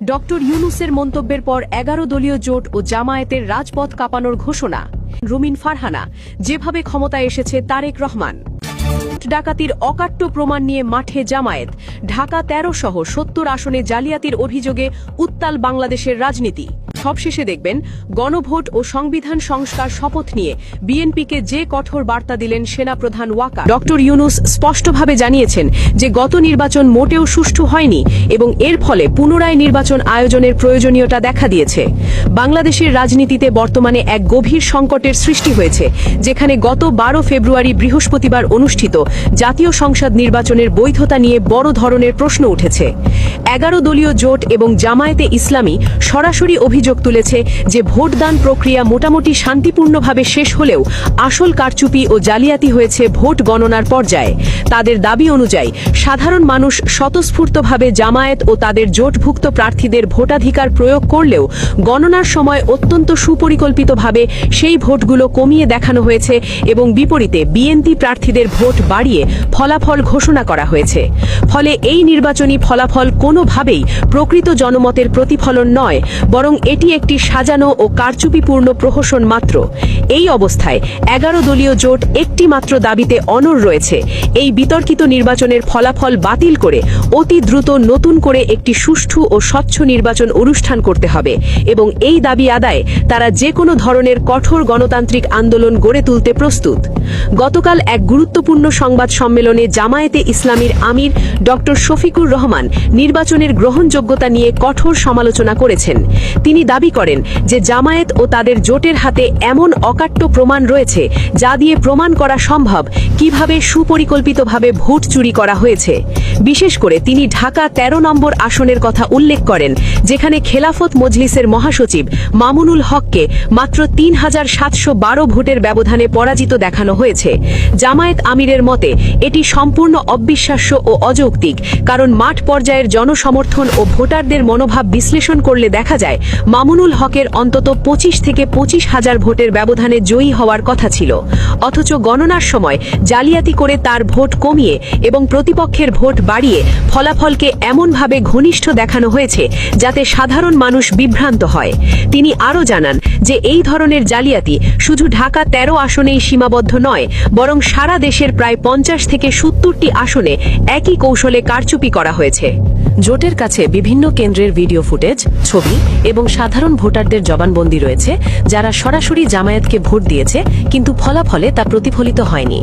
Doctor ইউনূসের মন্তব্যের পর ১১ দলীয় জোট ও জামায়াতের রাজপথ কাঁপানোর ঘোষণা। রুমিন ফারহানা, যেভাবে ক্ষমতায় এসেছে তারেক রহমান। ডাকাতির অকাট্য প্রমাণ নিয়ে মাঠে জামায়াত। ঢাকা ১৩ সহ ৭০ আসনে জালিয়াতির অভিযোগে উত্তাল বাংলাদেশের রাজনীতি। সবশেষে দেখবেন গণভোট ও সংবিধান সংস্কার শপথ নিয়ে বিএনপিকে যে কঠোর বার্তা দিলেন সেনাপ্রধান ওয়াকার। ডক্টর ইউনূস স্পষ্টভাবে জানিয়েছেন যে গত নির্বাচন মোটেও সুষ্ঠু হয়নি এবং এর ফলে পুনরায় নির্বাচন আয়োজনের প্রয়োজনীয়তা দেখা দিয়েছে। বাংলাদেশের রাজনীতিতে বর্তমানে এক গভীর সংকটের সৃষ্টি হয়েছে, যেখানে গত ১২ ফেব্রুয়ারি বৃহস্পতিবার অনুষ্ঠিত জাতীয় সংসদ নির্বাচনের বৈধতা নিয়ে বড় ধরনের প্রশ্ন উঠেছে। ১১ দলীয় জোট এবং জামায়াতে ইসলামী সরাসরি অভিযোগ তুলেছে যে ভোটদান প্রক্রিয়া মোটামুটি শান্তিপূর্ণভাবে শেষ হলেও আসল কারচুপি ও জালিয়াতি হয়েছে ভোট গণনার পর্যায়ে। তাদের দাবি অনুযায়ী সাধারণ মানুষ স্বতঃস্ফূর্তভাবে জামায়াত ও তাদের জোটভুক্ত প্রার্থীদের ভোটাধিকার প্রয়োগ করলেও গণনার সময় অত্যন্ত সুপরিকল্পিতভাবে সেই ভোটগুলো কমিয়ে দেখানো হয়েছে এবং বিপরীতে বিএনপি প্রার্থীদের ভোট বাড়িয়ে ফলাফল ঘোষণা করা হয়েছে। ফলে এই নির্বাচনী ফলাফল কোনোভাবেই প্রকৃত জনমতের প্রতিফলন নয়, বরং এটি একটি সাজানো ও কারচুপিপূর্ণ প্রহসন মাত্র। এই অবস্থায় ১১ দলীয় জোট একটি মাত্র দাবিতে অনড় রয়েছে: এই বিতর্কিত নির্বাচনের ফলাফল বাতিল করে অতি দ্রুত নতুন করে একটি সুষ্ঠু ও স্বচ্ছ নির্বাচন অনুষ্ঠান করতে হবে এবং এই দাবি আদায়ে তারা যে কোনো ধরনের কঠোর গণতান্ত্রিক আন্দোলন গড়ে তুলতে প্রস্তুত। গতকাল এক গুরুত্বপূর্ণ সংবাদ সম্মেলনে জামায়াতে ইসলামীর আমির ডক্টর শফিকুর রহমান নির্বাচনের গ্রহণযোগ্যতা নিয়ে কঠোর সমালোচনা করেছেন। তিনি দাবি করেন যে জামায়াত ও তাদের জোটের হাতে এমন অকাট্য প্রমাণ রয়েছে যা দিয়ে প্রমাণ করা সম্ভব কিভাবে সুপরিকল্পিতভাবে ভোট চুরি করা হয়েছে। বিশেষ করে তিনি ঢাকা ১৩ নম্বর আসনের কথা উল্লেখ করেন, যেখানে খেলাফত মজলিসের মহাসচিব মামুনুল হককে মাত্র ৩,৭১২ ভোটের ব্যবধানে পরাজিত দেখানো হয়েছে। জামায়াত আমিরের মতে এটি সম্পূর্ণ অবিশ্বাস্য ও অযৌক্তিক, কারণ মাঠ পর্যায়ের জনসমর্থন ও ভোটারদের মনোভাব বিশ্লেষণ করলে দেখা যায় মামুনুল হকের অন্তত ২৫ থেকে ২৫,০০০ ভোটের ব্যবধানে জয়ী হওয়ার কথা ছিল, অথচ গণনার সময় জালিয়াতি করে তার ভোট কমিয়ে এবং প্রতিপক্ষের ভোট বাড়িয়ে ফলাফলকে এমনভাবে ঘনিষ্ঠ দেখানো হয়েছে যাতে সাধারণ মানুষ বিভ্রান্ত হয়। তিনি আরও জানান যে এই ধরনের জালিয়াতি শুধু ঢাকা ১৩ আসনেই সীমাবদ্ধ নয়, বরং সারা দেশের প্রায় ৫০ থেকে ৭০টি আসনে একই কৌশলে কারচুপি করা হয়েছে। জোটের কাছে বিভিন্ন কেন্দ্রের ভিডিও ফুটেজ, ছবি এবং সাধারণ ভোটারদের জবানবন্দি রয়েছে, যারা সরাসরি জামায়াতকে ভোট দিয়েছে কিন্তু ফলাফলে তা প্রতিফলিত হয়নি।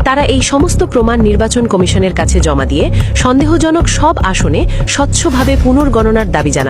তারা এই সমস্ত প্রমাণ নির্বাচন কমিশনের কাছে জমা দিয়ে সন্দেহজনক সব আসনে স্বচ্ছভাবে পুনর্গণনার দাবি জানান।